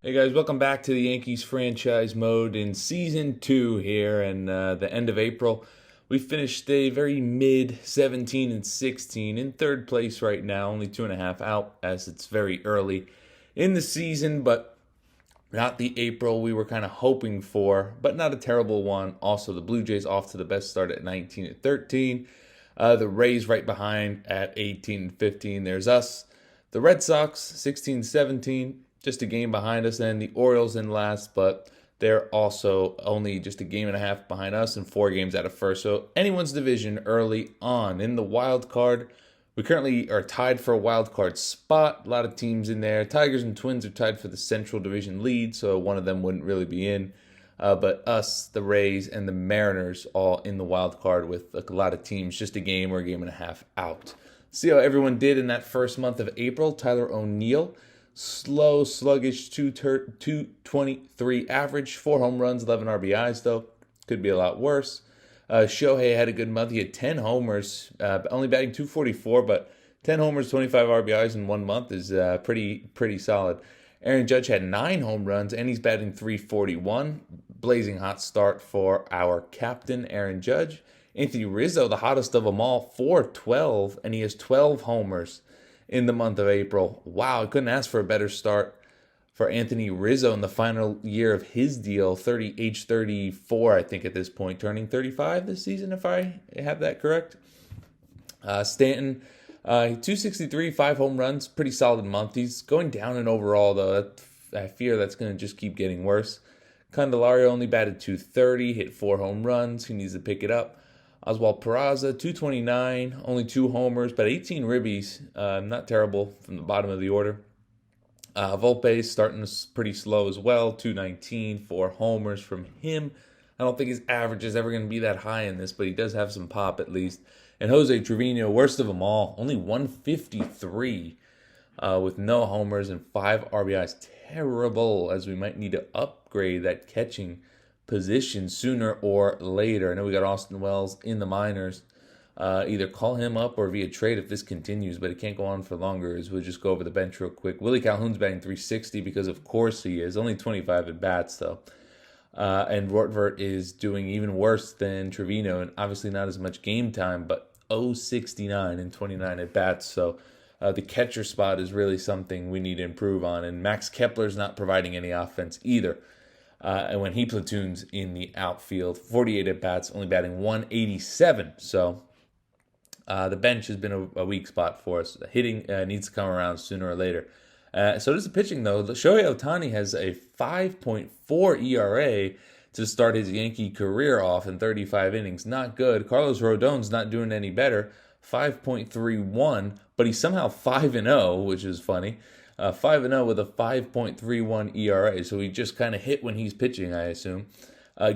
Hey guys, welcome back to the Yankees franchise mode in season 2 here and the end of April. We finished a very mid 17 and 16 in third place right now, only 2.5 out as it's very early in the season, but not the April we were kind of hoping for, but not a terrible one. Also, the Blue Jays off to the best start at 19 and 13. The Rays right behind at 18 and 15. There's us. The Red Sox 16 17, just a game behind us, and the Orioles in last, but they're also only just a game and a half behind us and 4 games out of first. So anyone's division early on. In the wild card, we currently are tied for a wild card spot. A lot of teams in there. Tigers and Twins are tied for the Central Division lead, so one of them wouldn't really be in. But us, the Rays, and the Mariners all in the wild card with a lot of teams just a game or a game and a half out. See how everyone did in that first month of April. Tyler O'Neill, slow, sluggish, 223 average, 4 home runs, 11 RBIs though. Could be a lot worse. Shohei had a good month. He had 10 homers, only batting 244, but 10 homers, 25 RBIs in 1 month is pretty solid. Aaron Judge had 9 home runs, and he's batting 341. Blazing hot start for our captain, Aaron Judge. Anthony Rizzo, the hottest of them all, 412, and he has 12 homers in the month of April. Wow, I couldn't ask for a better start for Anthony Rizzo in the final year of his deal, age 34, I think, at this point, turning 35 this season, if I have that correct. Stanton, 263, 5 home runs, pretty solid month. He's going down in overall, though. I fear that's going to just keep getting worse. Candelario only batted 230, hit 4 home runs. He needs to pick it up. Oswald Peraza, 229, only 2 homers, but 18 ribbies. Not terrible from the bottom of the order. Volpe starting pretty slow as well, 219, 4 homers from him. I don't think his average is ever going to be that high in this, but he does have some pop at least. And Jose Trevino, worst of them all, only 153 with no homers and 5 RBIs. Terrible, as we might need to upgrade that catching position sooner or later. I know we got Austin Wells in the minors. Either call him up or via trade if this continues, but it can't go on for longer, as we'll just go over the bench real quick. Willie Calhoun's batting 360 because of course he is. Only 25 at bats though. And Rortvert is doing even worse than Trevino, and obviously not as much game time, but 069 and 29 at bats. So the catcher spot is really something we need to improve on. And Max Kepler's not providing any offense either. And when he platoons in the outfield, 48 at bats, only batting 187. So the bench has been a weak spot for us. Hitting needs to come around sooner or later. So does the pitching, though. Shohei Ohtani has a 5.4 ERA to start his Yankee career off in 35 innings. Not good. Carlos Rodon's not doing any better. 5.31, but he's somehow 5-0, which is funny. 5-0 with a 5.31 ERA, so he just kind of hit when he's pitching, I assume.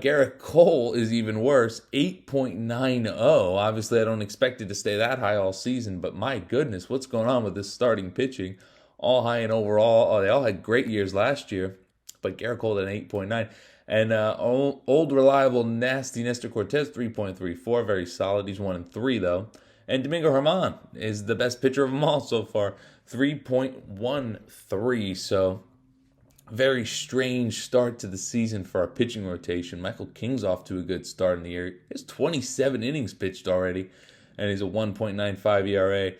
Garrett Cole is even worse, 8.90. Obviously, I don't expect it to stay that high all season, but my goodness, what's going on with this starting pitching? All high in overall. Oh, they all had great years last year, but Garrett Cole at an 8.9. And old reliable nasty Nestor Cortez, 3.34, very solid. He's 1-3 though. And Domingo Germán is the best pitcher of them all so far, 3.13. So very strange start to the season for our pitching rotation. Michael King's off to a good start in the year. He has 27 innings pitched already, and he's a 1.95 ERA.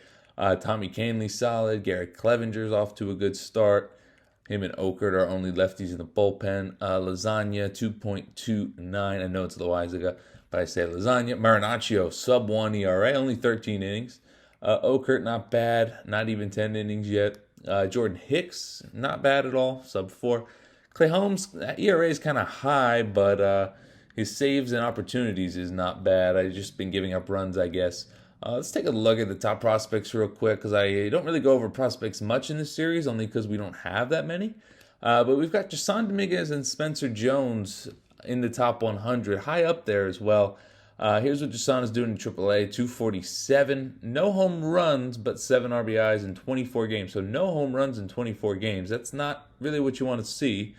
Tommy Kahnle solid. Garrett Clevenger's off to a good start. Him and Okert are only lefties in the bullpen. Lasagna, 2.29. I know it's Loizaga, but I say Lasagna. Marinaccio, sub 1 ERA, only 13 innings. Okert, not bad. Not even 10 innings yet. Jordan Hicks, not bad at all, sub 4. Clay Holmes, ERA is kind of high, but his saves and opportunities is not bad. I've just been giving up runs, I guess. Let's take a look at the top prospects real quick, because I don't really go over prospects much in this series, only because we don't have that many. But we've got Jason Dominguez and Spencer Jones in the top 100, high up there as well. Here's what Jason is doing in AAA, 247. No home runs, but 7 RBIs in 24 games. So no home runs in 24 games. That's not really what you want to see.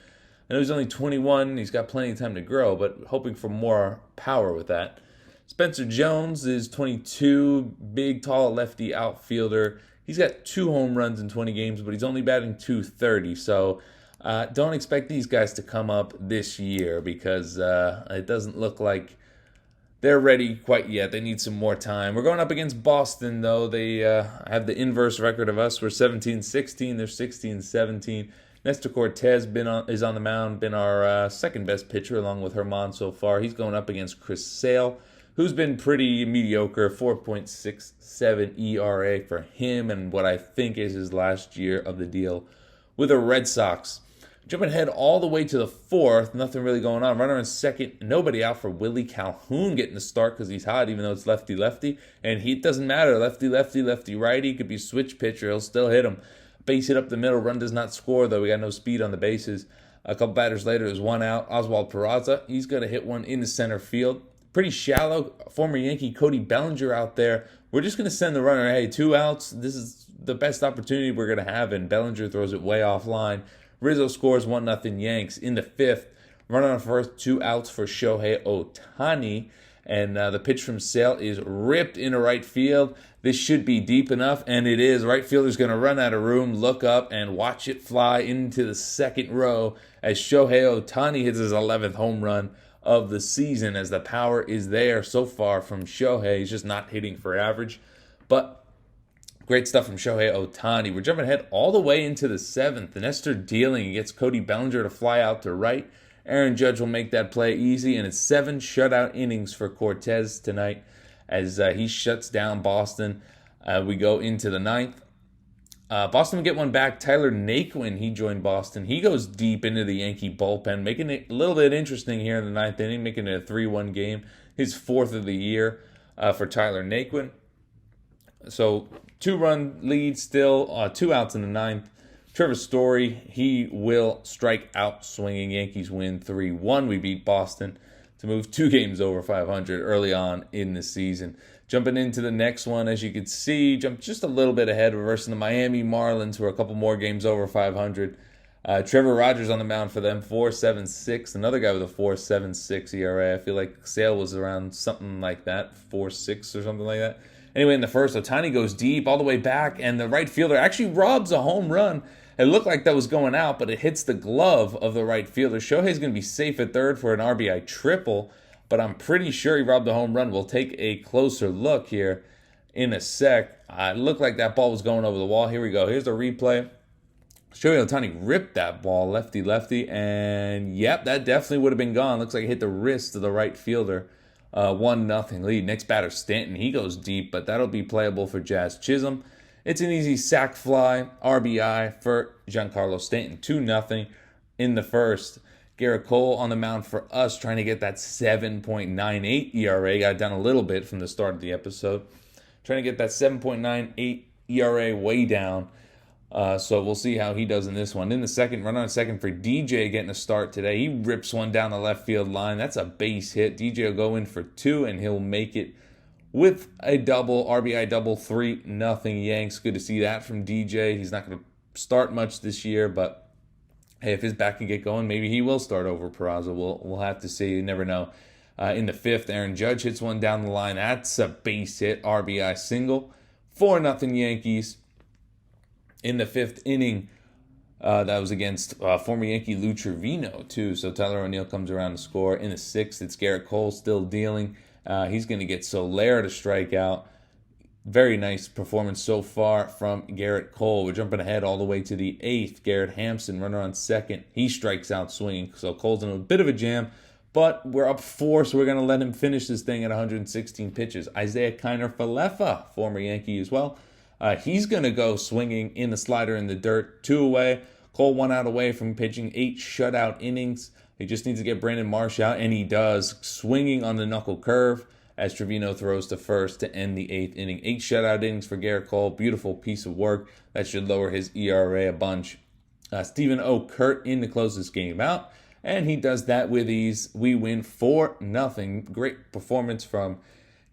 I know he's only 21. He's got plenty of time to grow, but hoping for more power with that. Spencer Jones is 22, big, tall, lefty outfielder. He's got 2 home runs in 20 games, but he's only batting .230. So Don't expect these guys to come up this year because it doesn't look like they're ready quite yet. They need some more time. We're going up against Boston, though. They have the inverse record of us. We're 17-16. They're 16-17. Nestor Cortez is on the mound, been our second best pitcher along with Herman so far. He's going up against Chris Sale, who's been pretty mediocre, 4.67 ERA for him, and what I think is his last year of the deal with the Red Sox. Jumping ahead all the way to the fourth, nothing really going on. Runner in second, nobody out for Willie Calhoun getting the start because he's hot, even though it's lefty-lefty. And it doesn't matter, lefty-lefty, lefty-righty. Could be switch pitcher, he'll still hit him. Base hit up the middle, run does not score, though. We got no speed on the bases. A couple batters later, there's one out. Oswald Peraza, he's going to hit one into center field. Pretty shallow. Former Yankee Cody Bellinger out there. We're just going to send the runner, hey, 2 outs. This is the best opportunity we're going to have, and Bellinger throws it way offline. Rizzo scores 1-0 Yanks in the fifth. Runner on first, 2 outs for Shohei Ohtani. And the pitch from Sale is ripped into right field. This should be deep enough, and it is. Right fielder's going to run out of room, look up, and watch it fly into the second row as Shohei Ohtani hits his 11th home run of the season, as the power is there so far from Shohei. He's just not hitting for average. But great stuff from Shohei Ohtani. We're jumping ahead all the way into the seventh. Nestor dealing. He gets Cody Bellinger to fly out to right. Aaron Judge will make that play easy, and it's 7 shutout innings for Cortez tonight as he shuts down Boston. We go into the ninth. Boston will get one back. Tyler Naquin, he joined Boston. He goes deep into the Yankee bullpen, making it a little bit interesting here in the ninth inning, making it a 3-1 game. His 4th of the year for Tyler Naquin. So 2-run lead still, 2 outs in the ninth. Trevor Story, he will strike out swinging. Yankees win 3-1. We beat Boston to move 2 games over 500 early on in the season. Jumping into the next one, as you can see, jumped just a little bit ahead. We're versing the Miami Marlins, who are a couple more games over 500. Trevor Rogers on the mound for them, 4.76. Another guy with a 4.76 ERA. I feel like Sale was around something like that, 4.6 or something like that. Anyway, in the first, Ohtani goes deep all the way back, and the right fielder actually robs a home run. It looked like that was going out, but it hits the glove of the right fielder. Shohei's going to be safe at third for an RBI triple, but I'm pretty sure he robbed a home run. We'll take a closer look here in a sec. It looked like that ball was going over the wall. Here we go. Here's the replay. Shohei Ohtani ripped that ball lefty-lefty, and yep, that definitely would have been gone. Looks like it hit the wrist of the right fielder. 1-0 lead. Next batter, Stanton. He goes deep, but that'll be playable for Jazz Chisholm. It's an easy sac fly, RBI for Giancarlo Stanton. 2-0 in the first. Garrett Cole on the mound for us, trying to get that 7.98 ERA. Got down a little bit from the start of the episode. Trying to get that 7.98 ERA way down. So we'll see how he does in this one. In the second, runner on second for DJ getting a start today. He rips one down the left field line. That's a base hit. DJ will go in for 2, and he'll make it with a double, RBI double, 3-0 Yanks. Good to see that from DJ. He's not going to start much this year, but hey, if his back can get going, maybe he will start over Peraza. We'll have to see. You never know. In the fifth, Aaron Judge hits one down the line. That's a base hit, RBI single. 4-0 Yankees. In the fifth inning, that was against former Yankee Lou Trevino, too. So Tyler O'Neill comes around to score. In the sixth, it's Garrett Cole still dealing. He's going to get Soler to strike out. Very nice performance so far from Garrett Cole. We're jumping ahead all the way to the eighth. Garrett Hampson, runner on second. He strikes out swinging. So Cole's in a bit of a jam. But we're up 4, so we're going to let him finish this thing at 116 pitches. Isaiah Kiner-Falefa, former Yankee as well. He's going to go swinging in the slider in the dirt. 2 away. Cole 1 out away from pitching 8 shutout innings. He just needs to get Brandon Marsh out, and he does. Swinging on the knuckle curve as Trevino throws to first to end the 8th inning. 8 shutout innings for Garrett Cole. Beautiful piece of work. That should lower his ERA a bunch. Stephen O'Kurt in to close this game out, and he does that with ease. We win 4-0. Great performance from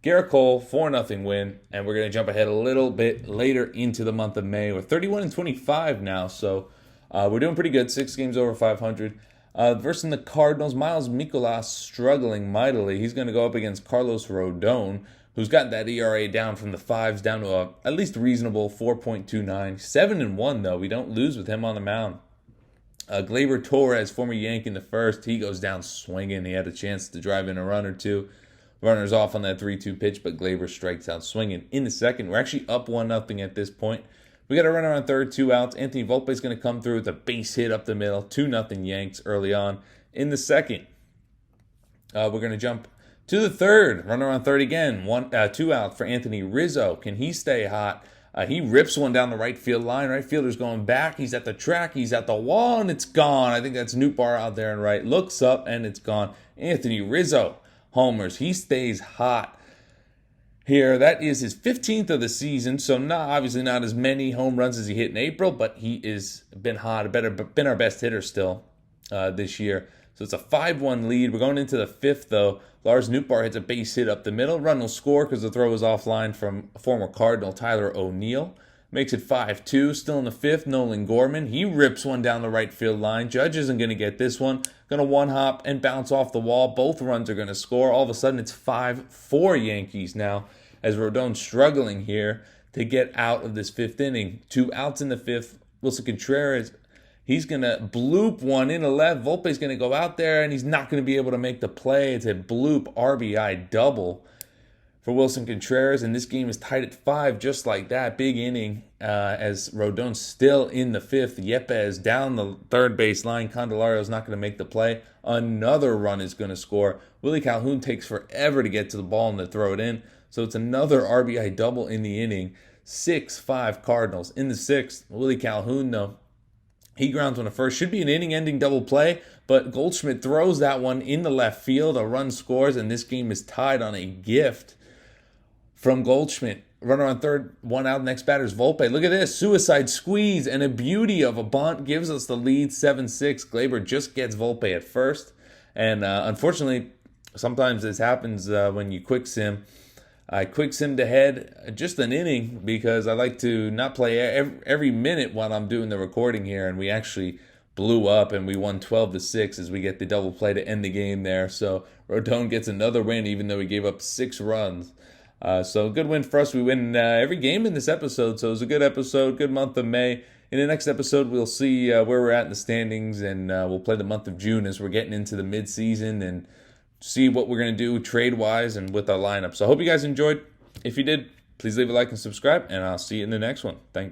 Garrett Cole, 4-0 win, and we're going to jump ahead a little bit later into the month of May. We're 31-25 now, so we're doing pretty good. 6 games over 500. Versus the Cardinals, Miles Mikolas struggling mightily. He's going to go up against Carlos Rodon, who's got that ERA down from the 5s down to at least reasonable 4.29. 7-1, though. We don't lose with him on the mound. Gleyber Torres, former Yankee in the first, he goes down swinging. He had a chance to drive in a run or two. Runners off on that 3-2 pitch, but Gleyber strikes out swinging. In the second, we're actually up 1-0 at this point. We got a runner on third, 2 outs. Anthony Volpe is going to come through with a base hit up the middle. 2-0 Yanks early on. In the second, we're going to jump to the third. Runner on third again. 2 out for Anthony Rizzo. Can he stay hot? He rips one down the right field line. Right fielder's going back. He's at the track. He's at the wall, and it's gone. I think that's Nootbaar out there and right. Looks up, and it's gone. Anthony Rizzo homers. He stays hot here. That is his 15th of the season, so obviously not as many home runs as he hit in April, but he has been hot. Been our best hitter still this year. So it's a 5-1 lead. We're going into the fifth, though. Lars Nootbaar hits a base hit up the middle. Run will score because the throw was offline from former Cardinal Tyler O'Neill. Makes it 5-2. Still in the fifth, Nolan Gorman. He rips one down the right field line. Judge isn't going to get this one. Going to one-hop and bounce off the wall. Both runs are going to score. All of a sudden, it's 5-4 Yankees now, as Rodon's struggling here to get out of this fifth inning. 2 outs in the fifth. Wilson Contreras, he's going to bloop one in the left. Volpe's going to go out there, and he's not going to be able to make the play. It's a bloop RBI double for Wilson Contreras, and this game is tied at 5 just like that. Big inning as Rodon's still in the fifth. Yepes down the third base line. Candelario's not going to make the play. Another run is going to score. Willie Calhoun takes forever to get to the ball and to throw it in. So it's another RBI double in the inning. 6-5 Cardinals. In the sixth, Willie Calhoun, though, he grounds one to first. Should be an inning-ending double play, but Goldschmidt throws that one in the left field. A run scores, and this game is tied on a gift from Goldschmidt. Runner on third, 1 out. Next batter's Volpe. Look at this. Suicide squeeze and a beauty of a bunt gives us the lead, 7-6. Gleyber just gets Volpe at first. And unfortunately, sometimes this happens when you quick sim. I quick simmed ahead just an inning because I like to not play every minute while I'm doing the recording here. And we actually blew up and we won 12-6 as we get the double play to end the game there. So Rodon gets another win even though he gave up 6 runs. So good win for us. We win every game in this episode. So it was a good episode, good month of May. In the next episode, we'll see where we're at in the standings, and we'll play the month of June as we're getting into the mid-season and see what we're going to do trade-wise and with our lineup. So I hope you guys enjoyed. If you did, please leave a like and subscribe, and I'll see you in the next one. Thanks.